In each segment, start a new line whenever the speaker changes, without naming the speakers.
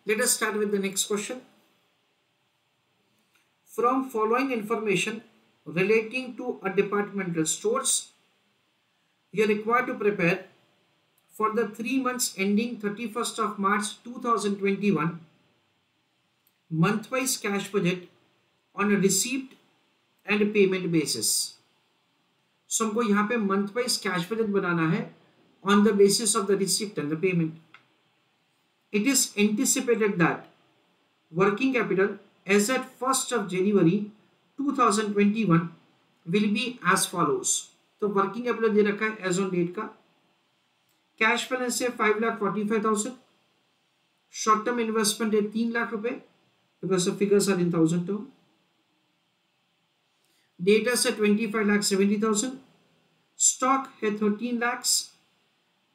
Let us start with the next question. From following information relating to a departmental stores, you are required to prepare for the 3 months ending 31st of March 2021 month-wise cash budget on a receipt and payment basis. So हमको यहाँ पे month-wise cash budget बनाना है on the basis of the receipt and the payment. It is anticipated that working capital as at 1st of January 2021 will be as follows. तो working capital दे रखा है as on date का. Cash balance है 5,45,000. Short term investment है 3 लाख रुपए because the figures are in 1000 term. Debtors है 25,70,000. Stock है 13 lakhs.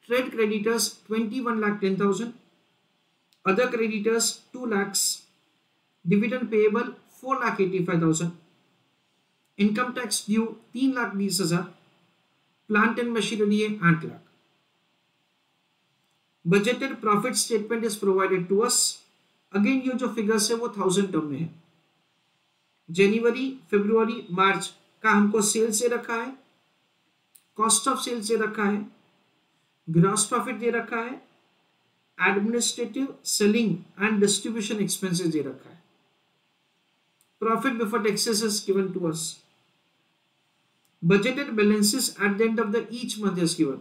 Trade creditors 21,10,000. Other creditors 2 lakhs. Dividend payable 4,85,000. Income tax due 3,20,000. Plant and machinery है 8 lakh. Budgeted profit statement is provided to us. Again ये जो figures है वो 1000 term में है. जनवरी, फरवरी, मार्च का हमको सेल्स दे रखा है, कॉस्ट ऑफ सेल्स दे रखा है, ग्रॉस प्रॉफिट दे रखा है, administrative, selling and distribution expenses दे रखा है. Profit before taxes is given to us. Budgeted balances at the end of the each month is given.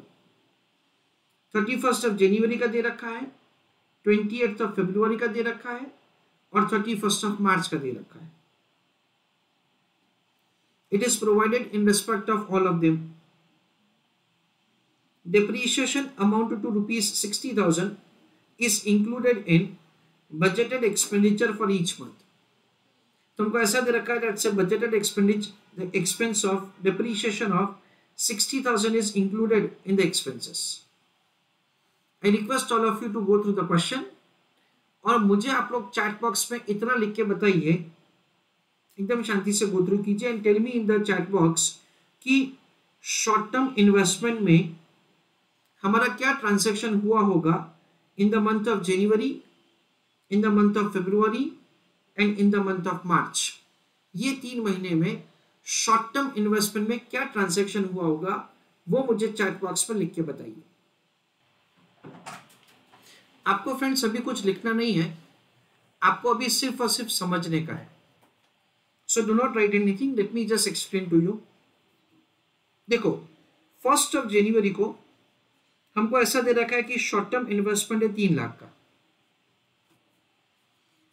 31st of January का दे रखा है, 28th ऑफ फरवरी का दे रखा है और 31st ऑफ मार्च का दे रखा है. It is provided in respect of all of them. Depreciation amounted to rupees 60,000 is included in budgeted expenditure for each month. तुमको ऐसा दे रखा है that budgeted expenditure, the expense of depreciation of 60,000 is included in the expenses. I request all of you to go through the question और मुझे आप लोग chat box में इतना लिख के बताइए, एकदम शांति से गो थ्रू कीजिए and tell me in the chat box कि शॉर्ट टर्म इन्वेस्टमेंट में हमारा क्या ट्रांजैक्शन हुआ होगा in the month of January, in the month of February and in the month of March. ये 3 महीने में शॉर्ट टर्म इन्वेस्टमेंट में क्या ट्रांजैक्शन हुआ होगा वो मुझे चैट बॉक्स में लिख के बताइए. आपको फ्रेंड्स अभी कुछ लिखना नहीं है, आपको अभी सिर्फ और सिर्फ समझने का है. So do not write anything. Let me just explain to you. देखो 1st of January को हमको ऐसा दे रखा है कि शॉर्ट टर्म इन्वेस्टमेंट है 3 लाख का.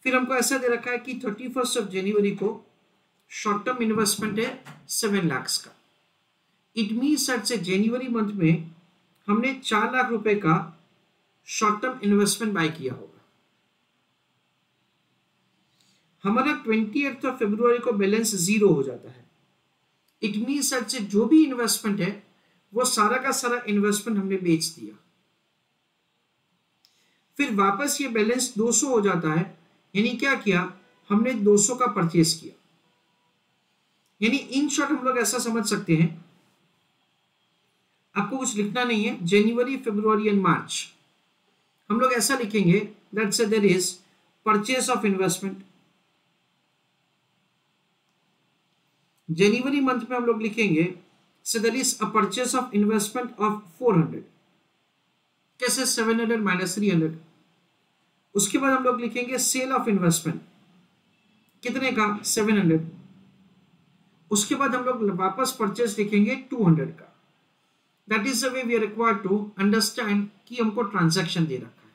फिर हमको ऐसा दे रखा है कि 31st of January को शॉर्ट टर्म इन्वेस्टमेंट है 7 lakhs का. इट मीन्स दैट से जनवरी मंथ में हमने 4 लाख रुपए का शॉर्ट टर्म इन्वेस्टमेंट बाय किया होगा. हमारा 28th ऑफ फरवरी को बैलेंस 0 हो जाता है. इट मीन्स दैट से जो भी इन्वेस्टमेंट है वो सारा का सारा इन्वेस्टमेंट हमने बेच दिया. फिर वापस ये बैलेंस 200 हो जाता है, यानी क्या किया हमने 200 का परचेस किया. यानी इन शॉर्ट हम लोग ऐसा समझ सकते हैं, आपको कुछ लिखना नहीं है, जनवरी, फरवरी एंड मार्च हम लोग ऐसा लिखेंगे that say there is purchase of investment. जनवरी मंथ में हम लोग लिखेंगे so there is a purchase of investment of 400. कैसे 700 minus 300. उसके बाद हम लोग लिखेंगे सेल ऑफ इन्वेस्टमेंट कितने का 700. उसके बाद हम लोग वापस परचेस लिखेंगे 200 का. That is the way we are required to understand कि हमको ट्रांजैक्शन दे रखा है.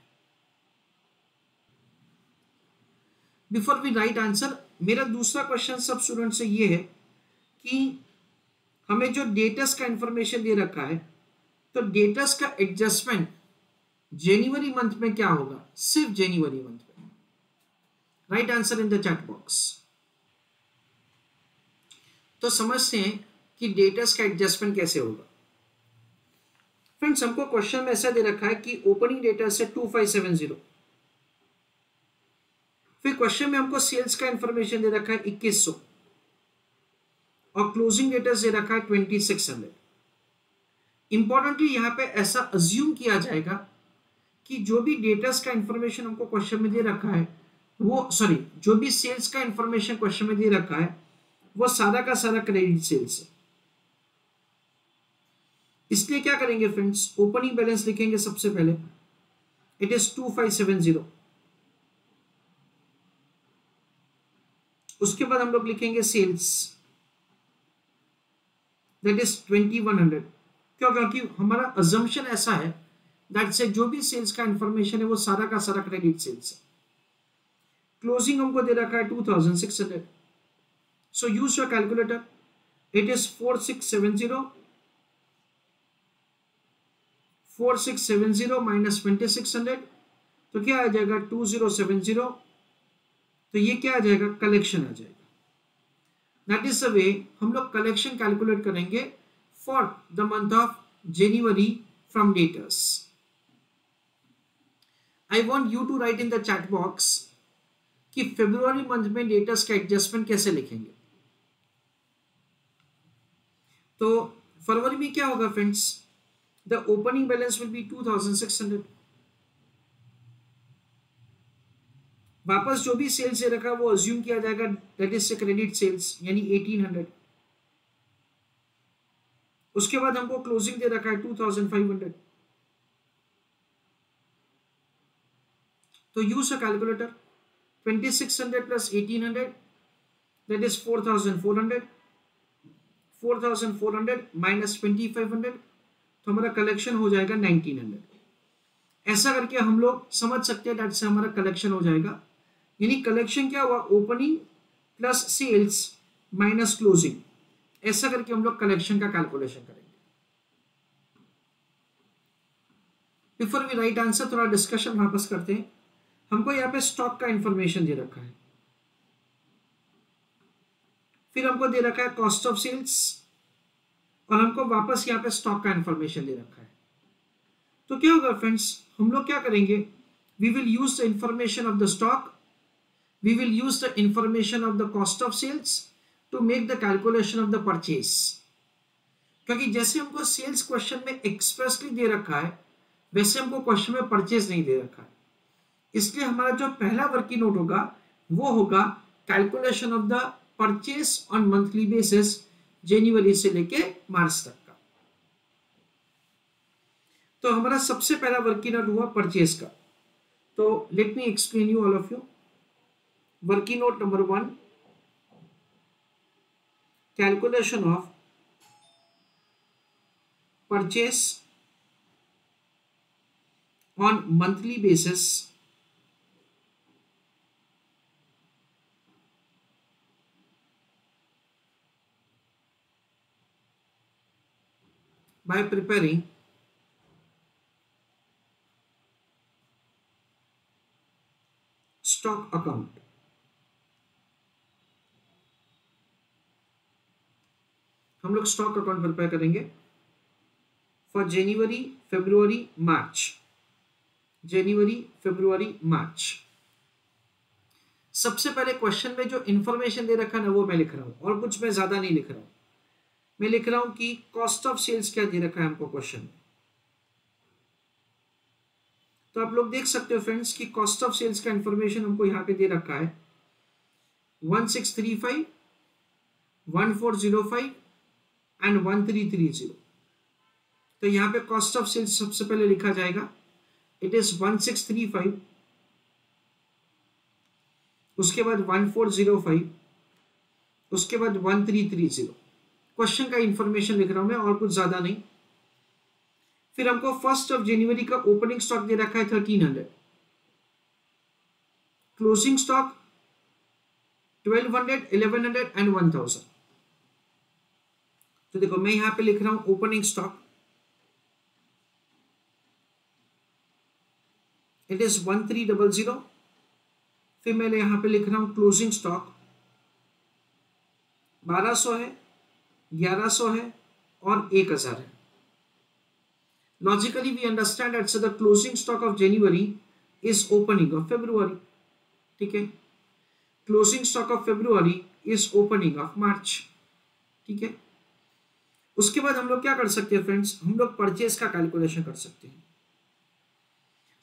बिफोर वी राइट आंसर, मेरा दूसरा क्वेश्चन सब स्टूडेंट से ये है कि हमें जो डेटस का इंफॉर्मेशन दे रखा है, तो डेटस का एडजस्टमेंट जनवरी मंथ में क्या होगा, सिर्फ जनवरी मंथ में. Right answer in the chat box. तो समझते हैं कि डेटस का एडजस्टमेंट कैसे होगा. फ्रेंड्स हमको क्वेश्चन में ऐसा दे रखा है कि ओपनिंग डेटस है 2570. फिर क्वेश्चन में हमको सेल्स का इंफॉर्मेशन दे रखा है 2100 और क्लोजिंग डेटस दे रखा है 2600. इंपॉर्टेंटली यहां पे ऐसा अज्यूम किया जाएगा कि जो भी डेटर्स का इंफॉर्मेशन हमको क्वेश्चन में दे रखा है वो सॉरी जो भी सेल्स का इंफॉर्मेशन क्वेश्चन में दे रखा है वो सारा का सारा क्रेडिट सेल्स है। इसलिए क्या करेंगे फ्रेंड्स, ओपनिंग बैलेंस लिखेंगे सबसे पहले, इट इज 2570। उसके बाद हम लोग लिखेंगे सेल्स, दैट इज 2100। क्यों? क्योंकि हमारा अजम्पशन ऐसा है दैट से जो भी सेल्स का इंफॉर्मेशन है वो सारा का सारा क्रेडिट सेल्स है। क्लोजिंग हमको दे रखा है 2600। So use your calculator, it is 4670 minus 2600, तो क्या आ जाएगा 2070। तो ये क्या आ जाएगा, कलेक्शन आ जाएगा। दैट इज द वे हम लोग कलेक्शन कैलकुलेट करेंगे for the month of January from debtors. I want you to write in the chat box कि फरवरी मंथ में डेटर्स का एडजस्टमेंट कैसे लिखेंगे। तो फरवरी में क्या होगा friends, the opening balance will be 2600। वापस जो भी सेल्स दे रखा है वो अज्यूम किया जाएगा, दैट इज क्रेडिट सेल्स यानी 1800। उसके बाद हमको क्लोजिंग दे रखा है 2500। तो use a calculator, 2600 plus 1800 that is 4400। 4400 minus 2500 तो हमारा कलेक्शन हो जाएगा 1900। ऐसा करके हम लोग समझ सकते हैं दैट से हमारा कलेक्शन हो जाएगा, यानी कलेक्शन क्या हुआ, opening plus sales minus closing. ऐसा करके हम लोग कलेक्शन का कैलकुलेशन करेंगे। बिफोर वी राइट आंसर थोड़ा डिस्कशन वापस करते हैं। हमको यहाँ पे स्टॉक का इंफॉर्मेशन दे रखा है, फिर हमको दे रखा है कॉस्ट ऑफ सेल्स, और हमको वापस यहाँ पे स्टॉक का इंफॉर्मेशन दे रखा है। तो क्या होगा फ्रेंड्स, हम लोग क्या करेंगे, we will use the information of the stock, we will use the information of the cost of sales to make the calculation of the purchase. क्योंकि जैसे हमको सेल्स क्वेश्चन में एक्सप्रेसली दे रखा है वैसे हमको क्वेश्चन में परचेज नहीं दे रखा है, इसलिए हमारा जो पहला वर्किंग नोट होगा वो होगा calculation of the purchase on monthly basis जनवरी से लेके मार्च तक का। तो हमारा सबसे पहला वर्किंग नोट हुआ परचेज का। तो let me explain you all of you. Working note number 1, calculation of purchase on monthly basis by preparing stock account। हम लोग स्टॉक अकाउंट प्रिपेयर करेंगे फॉर जनवरी फरवरी मार्च। जनवरी फरवरी मार्च। सबसे पहले क्वेश्चन में जो इंफॉर्मेशन दे रखा है ना वो मैं लिख रहा हूं, और कुछ मैं ज्यादा नहीं लिख रहा हूं। मैं लिख रहा हूं कि कॉस्ट ऑफ सेल्स क्या दे रखा है हमको क्वेश्चन में। तो आप लोग देख सकते हो फ्रेंड्स कि कॉस्ट ऑफ सेल्स का इंफॉर्मेशन हमको यहां पे दे रखा है 1635, 1405 एंड 1330। तो यहाँ पे कॉस्ट ऑफ सेल्स सबसे पहले लिखा जाएगा, इट इज 1635, उसके बाद 1405, उसके बाद 1330। क्वेश्चन का इंफॉर्मेशन लिख रहा हूं मैं, और कुछ ज्यादा नहीं। फिर हमको 1 जनवरी का ओपनिंग स्टॉक दे रखा है 1300, क्लोजिंग स्टॉक 1200, 1100 एंड 1000। तो देखो मैं यहां पे लिख रहा हूं ओपनिंग स्टॉक, इट इज 1300। फिर मैं यहां पे लिख रहा हूं क्लोजिंग स्टॉक 1200 है, 1100 है और 1000 है। Logically we understand that the closing stock of January is opening of February. ठीक है, closing stock of February is opening of March. ठीक है, उसके बाद हम लोग क्या कर सकते हैं फ्रेंड्स, हम लोग परचेज का कैलकुलेशन कर सकते हैं।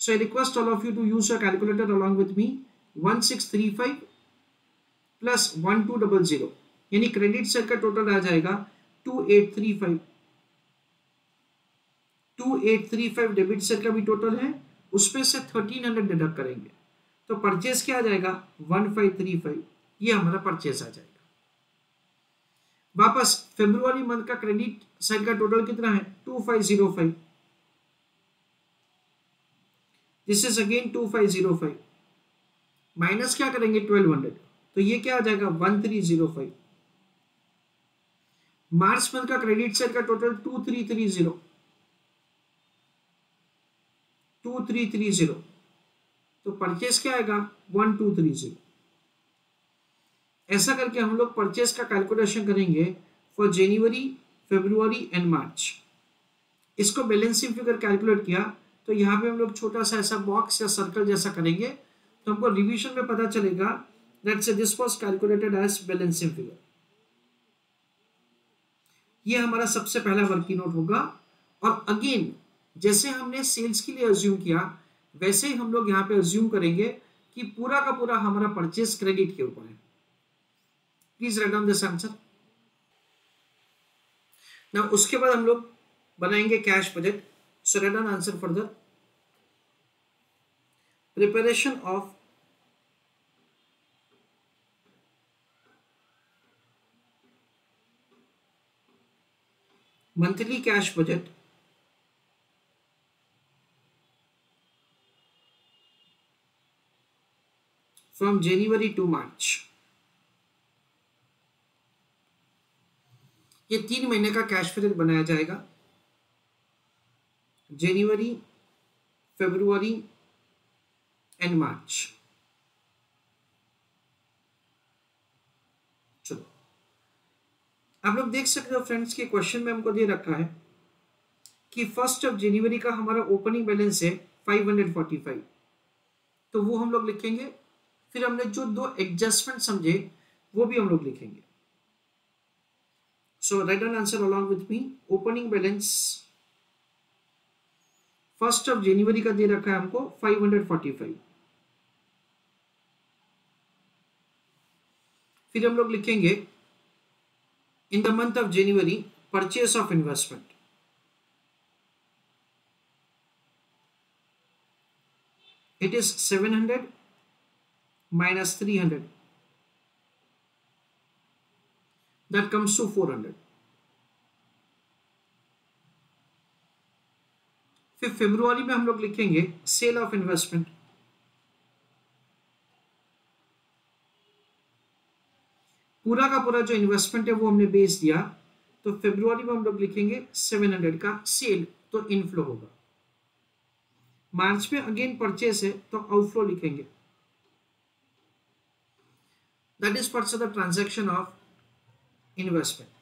So I request all of you to use your calculator along with me. 1635 plus 1200 यानी क्रेडिट साइड का टोटल आ जाएगा 2835। 2835 डेबिट साइड का भी टोटल है, उसमें से 1300 डिडक्ट करेंगे तो परचेस क्या आ जाएगा 1535। ये हमारा परचेस आ जाएगा। वापस फरवरी मंथ का क्रेडिट साइड का टोटल कितना है 2505। दिस इज अगेन 2505 माइनस क्या करेंगे 1200 तो ये क्या आ जाएगा 1305। मार्च मंथ का क्रेडिट साइड का टोटल 2330 तो परचेस क्या आएगा 1230। ऐसा करके हम लोग परचेस का कैलकुलेशन करेंगे फॉर जनवरी, फरवरी एंड मार्च। इसको बैलेंसिंग फिगर कैलकुलेट किया तो यहाँ पे हम लोग छोटा सा ऐसा बॉक्स या सर्कल जैसा करेंगे तो हमको रिवीजन में पता चलेगा that's this was calculated as balancing figure. ये हमारा सबसे पहला वर्किंग नोट होगा। और अगेन जैसे हमने सेल्स के लिए अज्यूम किया वैसे ही हम लोग यहाँ पे अज्यूम करेंगे कि पूरा का पूरा हमारा परचेस क्रेडिट के ऊपर है। Please write down this answer. Now उसके बाद हम लोग बनाएंगे cash budget. So write down answer further. Preparation of monthly cash budget from January to March। ये 3 महीने का कैश बजट बनाया जाएगा, जनवरी, फरवरी एंड मार्च। चलो आप लोग देख सकते हो फ्रेंड्स कि क्वेश्चन में हमको दे रखा है कि 1 जनवरी का हमारा ओपनिंग बैलेंस है 545 तो वो हम लोग लिखेंगे। फिर हमने जो दो एडजस्टमेंट समझे वो भी हम लोग लिखेंगे। So write down answer along with me. Opening balance 1 जनवरी का दे रखा है हमको 545। फिर हम लोग लिखेंगे in the month of January purchase of investment it is 700 minus 300 that comes to 400। फिर फरवरी में हम लोग लिखेंगे सेल ऑफ इन्वेस्टमेंट पूरा का पूरा जो इन्वेस्टमेंट है वो हमने बेच दिया तो फरवरी में हम लोग लिखेंगे 700 का सेल तो इनफ्लो होगा। मार्च में अगेन परचेस है तो आउटफ्लो लिखेंगे that is parts of the transaction of investment.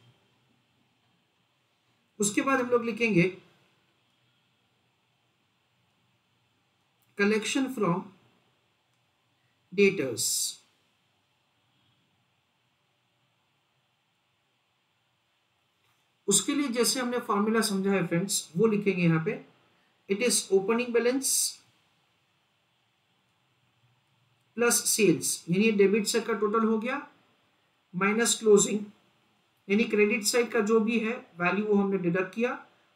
उसके बाद हम लोग लिखेंगे कलेक्शन फ्रॉम डेटर्स। उसके लिए जैसे हमने फॉर्मूला समझा है फ्रेंड्स वो लिखेंगे यहाँ पे it is opening balance plus sales यानी डेबिट साइड का टोटल हो गया माइनस क्लोजिंग यानी क्रेडिट साइड का जो भी है वैल्यू वो हमने डिडक्ट किया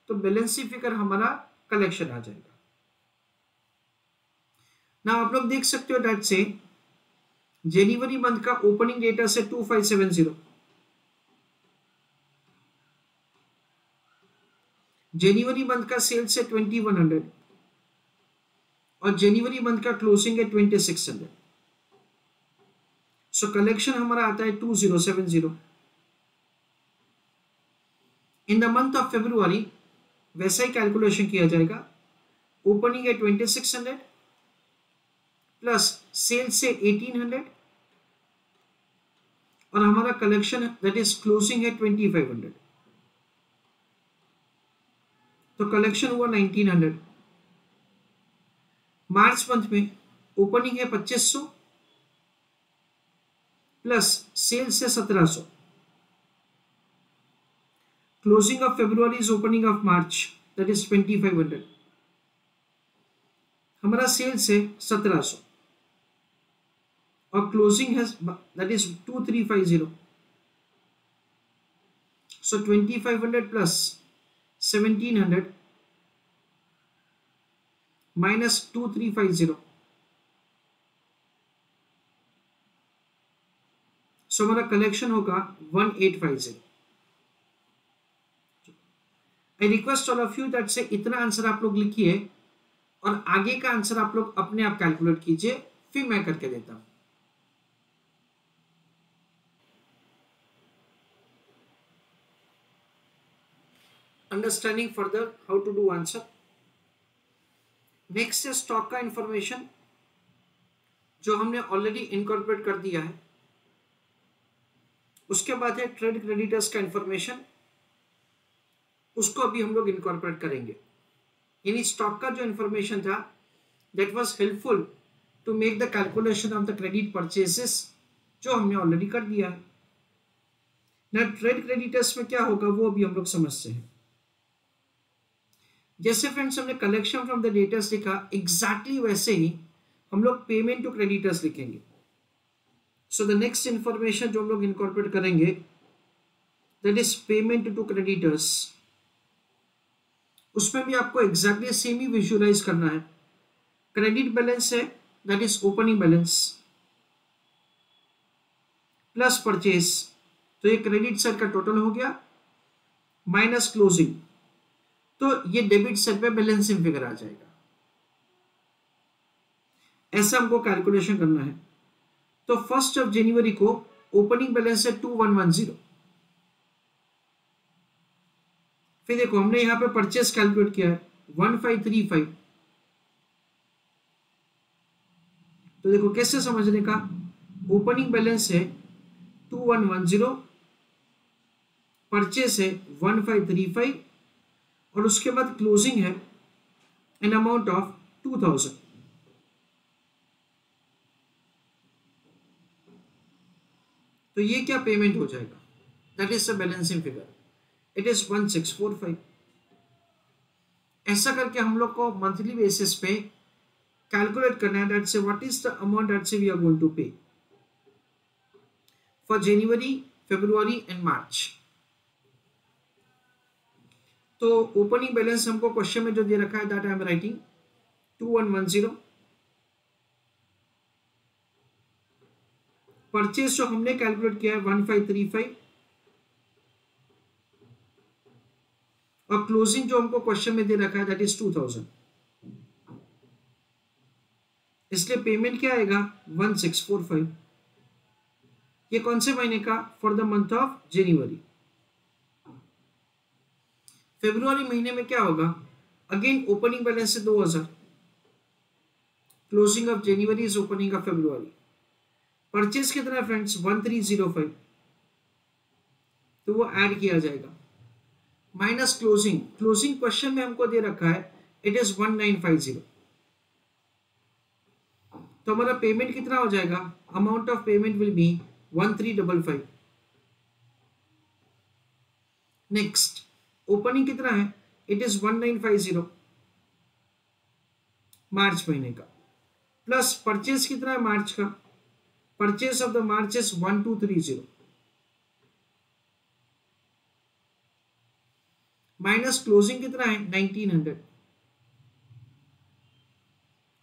तो बैलेंसिंग फिगर हमारा कलेक्शन आ जाएगा। ना आप लोग देख सकते हो डेट से जनवरी मंथ का ओपनिंग डेटा से 2570, जनवरी मंथ का सेल्स है 2100 और जनवरी मंथ का क्लोजिंग है 2600। सो कलेक्शन हमारा आता है 2070। इन द मंथ ऑफ फरवरी वैसा ही कैलकुलेशन किया जाएगा। ओपनिंग है 2600 प्लस सेल्स से 1800 और हमारा कलेक्शन दैट इज क्लोजिंग है 2500 तो कलेक्शन हुआ 1900। मार्च मंथ में ओपनिंग है 2500 प्लस सेल्स है 1700। Closing of February is opening of March that is 2500। हमारा सेल्स है 1700 और क्लोजिंग है that is 2350. So 2500 plus 1700 minus 2350. So हमारा कलेक्शन होगा 1850. I request all of you that से इतना आंसर आप लोग लिखिए और आगे का आंसर आप लोग अपने आप कैलकुलेट कीजिए, फिर मैं करके देता हूं. Understanding further how to do answer. Next है स्टॉक का इंफॉर्मेशन जो हमने ऑलरेडी इनकॉर्पोरेट कर दिया है. उसके बाद है ट्रेड क्रेडिटर्स का इंफॉर्मेशन, उसको अभी हम लोग इनकॉर्पोरेट करेंगे. यानी स्टॉक का जो इंफॉर्मेशन था that was helpful to make the calculation of the credit purchases, जो हमने ऑलरेडी कर दिया है ना. ट्रेड क्रेडिटर्स में क्या होगा वो अभी हम लोग समझते हैं. जैसे फ्रेंड्स हमने कलेक्शन फ्रॉम द डेटर्स लिखा, एग्जैक्टली वैसे ही हम लोग पेमेंट टू क्रेडिटर्स लिखेंगे. सो द नेक्स्ट इंफॉर्मेशन जो हम लोग इनकॉर्पोरेट करेंगे that is payment to creditors. उसमें भी आपको एग्जैक्टली सेम ही विजुअलाइज करना है. क्रेडिट बैलेंस है that is opening balance plus purchase, तो ये क्रेडिट साइड का टोटल हो गया, माइनस क्लोजिंग, तो ये डेबिट साइड पे बैलेंसिंग फिगर आ जाएगा. ऐसा हमको कैलकुलेशन करना है. तो 1 जनवरी को ओपनिंग बैलेंस है 2110. फिर देखो हमने यहां पे परचेस कैलकुलेट किया है 1535. तो देखो कैसे समझने का, ओपनिंग बैलेंस है 2110, परचेस है 1535 और उसके बाद क्लोजिंग है एन अमाउंट ऑफ 2000. तो ये क्या पेमेंट हो जाएगा, that is the balancing figure, it is 1645. ऐसा करके हम लोग को मंथली बेसिस पे कैलकुलेट करना है दैट से what is the amount that से वी आर गोइंग टू पे फॉर जनवरी, फरवरी एंड मार्च. तो ओपनिंग बैलेंस हमको क्वेश्चन में जो दे रखा है that I am writing 2110. Purchase जो हमने कैलकुलेट किया है 1535 और क्लोजिंग जो हमको क्वेश्चन में दे रखा है दैट इज 2000. इसलिए पेमेंट क्या आएगा 1645. ये कौन से महीने का, for the month of January. फरवरी महीने में क्या होगा, अगेन ओपनिंग बैलेंस है 2000, closing of January is opening of February. Purchase कितना है फ्रेंड्स 1305, तो वो ऐड किया जाएगा, माइनस क्लोजिंग. क्लोजिंग क्वेश्चन में हमको दे रखा है इट इज 1950. तो हमारा पेमेंट कितना हो जाएगा, amount of payment will be 1355. Next opening कितना है, इट इज 1950 मार्च महीने का, प्लस परचेज कितना है मार्च का, purchase of the March is 1230 minus closing कितना है 1900.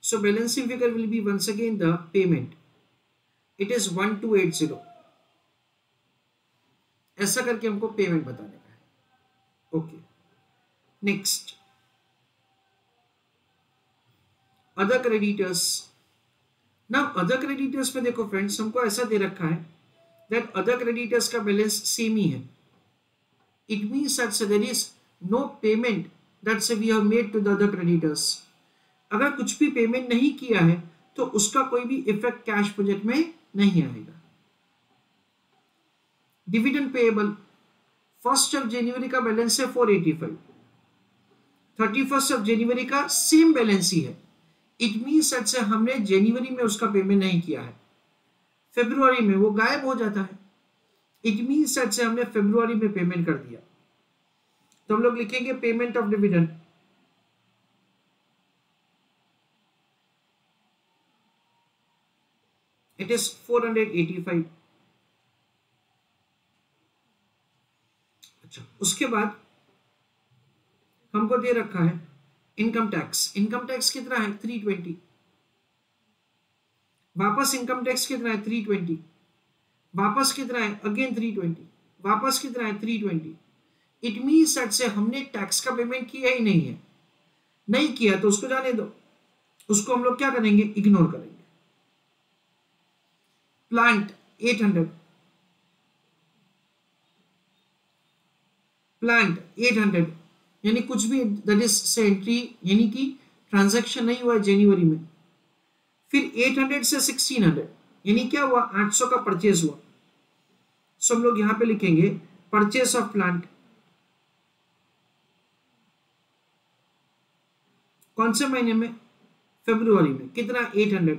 So balancing figure will be once again the payment. It is 1280. ऐसा करके हमको पेमेंट बताने का है. Okay, next other creditors. Now other creditors में देखो फ्रेंड्स हमको ऐसा दे रखा है दैट अदर क्रेडिटर्स का बैलेंस सेम ही है. It means that there is no payment that we have made to the other creditors. अगर कुछ भी पेमेंट नहीं किया है तो उसका कोई भी इफेक्ट कैश बजट में नहीं आएगा. डिविडेंड पेएबल 1 जनवरी का बैलेंस है 485, 31 जनवरी का सेम बैलेंस ही है. इट मीन्स दैट से हमने जनवरी में उसका पेमेंट नहीं किया है, फरवरी में वो गायब हो जाता है. इट मीन्स दैट से हमने फरवरी में पेमेंट कर दिया. तो हम लोग लिखेंगे payment of dividend it is 485। अच्छा, उसके बाद हमको दे रखा है इनकम टैक्स। इनकम टैक्स कितना है 320। वापस इनकम टैक्स कितना है 320। वापस कितना है अगेन 320। वापस कितना है 320। इट मीन्स दैट से हमने टैक्स का पेमेंट किया ही नहीं है। नहीं किया तो उसको जाने दो, उसको हम लोग क्या करेंगे, इग्नोर करेंगे। प्लांट 800, प्लांट 800 यानी कुछ भी, दैट इज से एंट्री यानी कि ट्रांजैक्शन नहीं हुआ है जनवरी में। फिर 800 से 1600 यानी क्या हुआ, 800 का परचेज हुआ। सो हम लोग यहां पे लिखेंगे परचेज ऑफ प्लांट। कौन से महीने में, फरवरी में। कितना 800।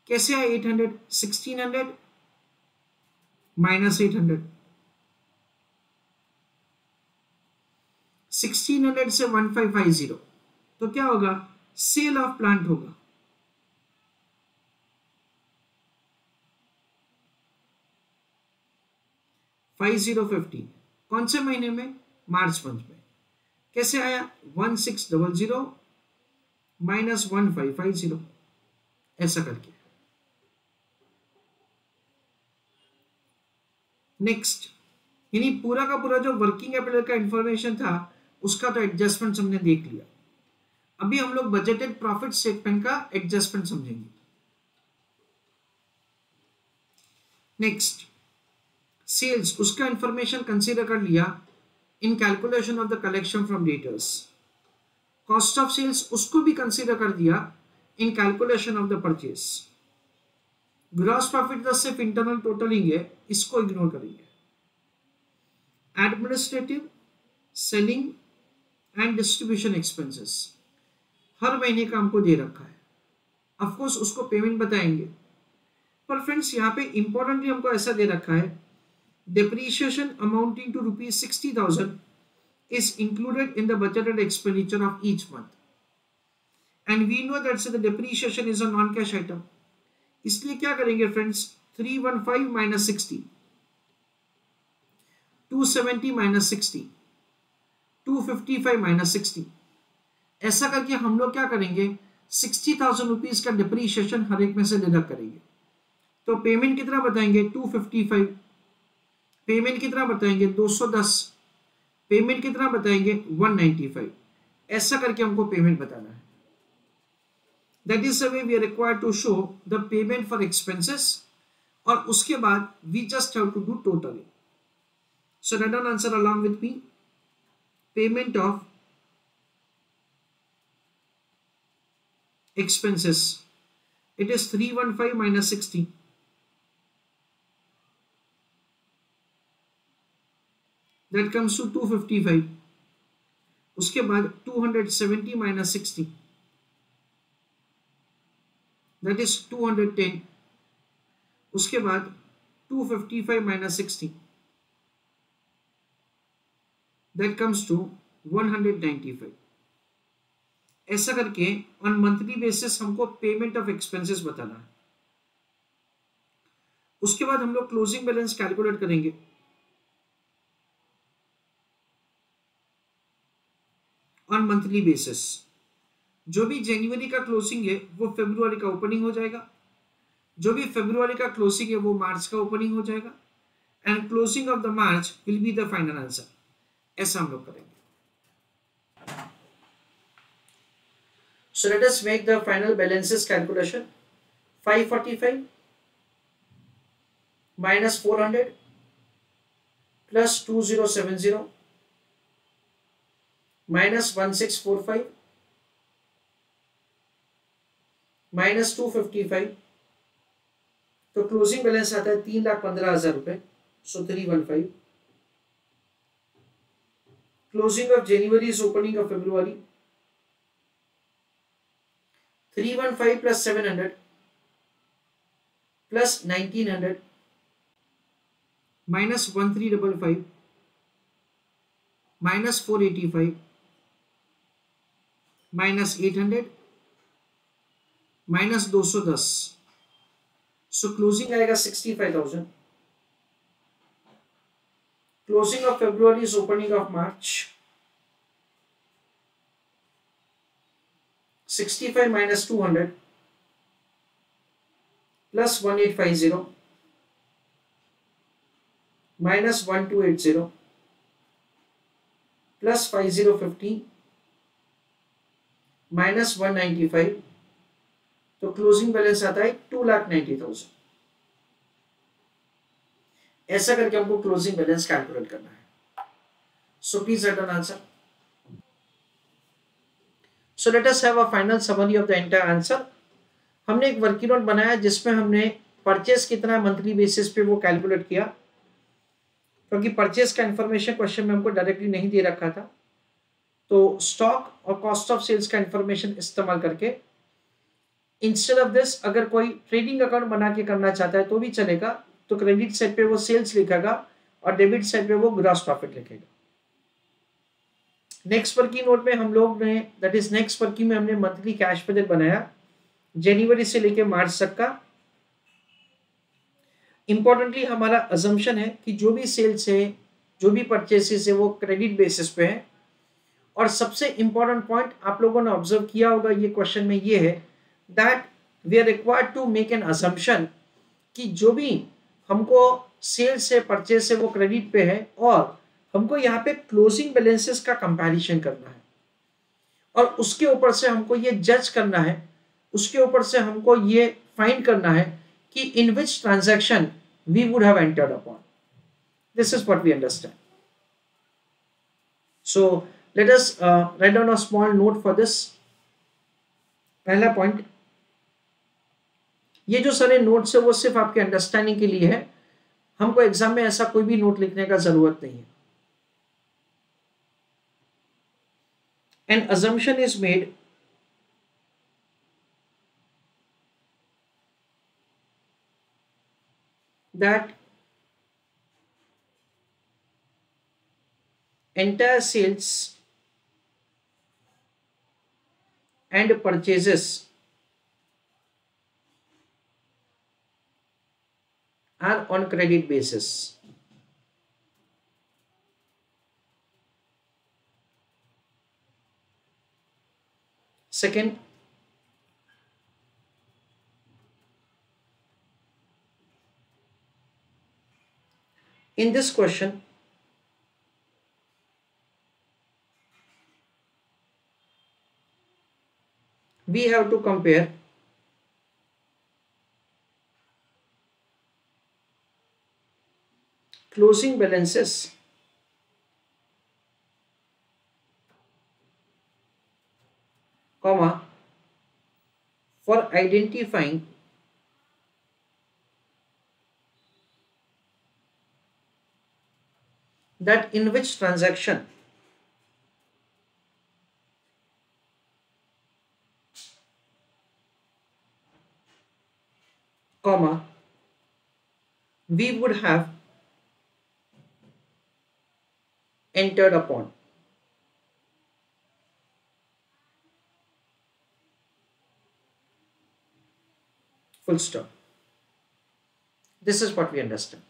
कैसे आया 800, 1600 माइनस 800। 1600 से 1550 तो क्या होगा, सेल ऑफ प्लांट होगा। $5050 कौन से महीने में, मार्च मंथ में। कैसे आया 1600 माइनस 1550 ऐसा करके। नेक्स्ट, यानी पूरा का पूरा जो वर्किंग कैपिटल का इंफॉर्मेशन था उसका तो एडजस्टमेंट हमने देख लिया। अभी हम लोग बजटेड प्रॉफिट स्टेटमेंट का एडजस्टमेंट समझेंगे। नेक्स्ट, सेल्स, उसका इंफॉर्मेशन कंसीडर कर लिया in calculation of the collection from debtors. Cost of sales उसको भी कंसीडर कर दिया in calculation of the purchase. Gross profit तो सिर्फ इंटरनल टोटलिंग है, इसको इग्नोर करेंगे। Administrative, selling and distribution expenses हर महीने का हमको दे रखा है। ऑफ कोर्स उसको पेमेंट बताएंगे, पर फ्रेंड्स यहाँ पे इंपॉर्टेंटली हमको ऐसा दे रखा है, depreciation amounting to rupees 60,000 is included in the budgeted expenditure of each month, and we know that the depreciation is a non-cash item। इसलिए क्या करेंगे फ्रेंड्स, 315 minus 60, 270 minus 60, 255 minus 60 ऐसा करके हम लोग क्या करेंगे, 60,000 रुपीज का डिप्रीशिएशन हर एक में से डिडक्ट करेंगे। तो पेमेंट कितना बताएंगे 255, पेमेंट कितना बताएंगे 210, पेमेंट कितना बताएंगे 195। ऐसा करके हमको पेमेंट बताना है। That is the way we are required to show the payment for expenses, और उसके बाद we just have to do totalling. So write down answer along with me. Payment of expenses, it is 315 minus 60, that comes to 255। उसके बाद 270 minus 60, that is 210। उसके बाद 255 minus 60, that comes to 195। ऐसा करके on monthly basis हमको payment of expenses बताना है। उसके बाद हम लोग क्लोजिंग बैलेंस कैलकुलेट करेंगे। ऑन मंथली बेसिस जो भी जनवरी का क्लोजिंग है वो फरवरी का ओपनिंग हो जाएगा, जो भी फरवरी का क्लोजिंग है वो मार्च का ओपनिंग हो जाएगा, and closing of the March will be the final answer. ऐसा हम लोग करेंगे। So let us make the final balances calculation. 545 minus 400 plus 2070 minus 1645 minus 255, तो क्लोजिंग बैलेंस आता है 3,15,000 रुपए। सो 315। Closing of January is opening of February. 315 plus 700 plus 1900 minus 1355 minus 485 minus 800 minus 210। So closing आएगा 65,000. Closing of February is opening of March. 65 minus 200 plus 1850 minus 1280 plus 5050 minus 195. तो closing balance आता है 2,90,000. ऐसा करके हमको क्लोजिंग बैलेंस कैलकुलेट करना है. So please right down answer. So let us have a final summary of the entire answer. हमने एक वर्किंग नोट बनाया जिसमें हमने परचेस कितना मंथली बेसिस पे वो कैलकुलेट किया, क्योंकि परचेस का इंफॉर्मेशन क्वेश्चन में हमको डायरेक्टली नहीं दे रखा था. तो स्टॉक और कॉस्ट ऑफ सेल्स का इंफॉर्मेशन इस्तेमाल करके इंस्टेड ऑफ दिस अगर कोई ट्रेडिंग अकाउंट बना के करना चाहता है तो भी चलेगा. तो क्रेडिट साइड पे वो सेल्स लिखेगा और डेबिट साइड पे वो ग्रॉस प्रॉफिट लिखेगा. नेक्स्ट वर्किंग नोट में हम लोग ने दैट इज नेक्स्ट वर्किंग में हमने मंथली कैश बजट बनाया जनवरी से लेके मार्च तक का. इंपॉर्टेंटली हमारा अजम्पशन है कि जो भी सेल्स है, जो भी परचेसेस है वो क्रेडिट बेसिस पे है. और सबसे इंपॉर्टेंट पॉइंट आप लोगों ने ऑब्जर्व किया होगा ये क्वेश्चन में ये है that we are required to make an assumption कि जो भी हमको सेल्स है, परचेस है वो क्रेडिट पे है और हमको यहाँ पे क्लोजिंग बैलेंसेस का कंपैरिजन करना है और उसके ऊपर से हमको ये जज करना है, उसके ऊपर से हमको ये फाइंड करना है कि in which transaction we would have entered upon. This is what we understand. So let us write down a small note for this. पहला पॉइंट, ये जो सारे नोट्स है वो सिर्फ आपके अंडरस्टैंडिंग के लिए है. हमको एग्जाम में ऐसा कोई भी नोट लिखने का जरूरत नहीं है. An assumption is made that entire sales and purchases are on credit basis. Second, in this question, we have to compare closing balances comma for identifying that in which transaction comma we would have entered upon. Full stop. This is what we understand.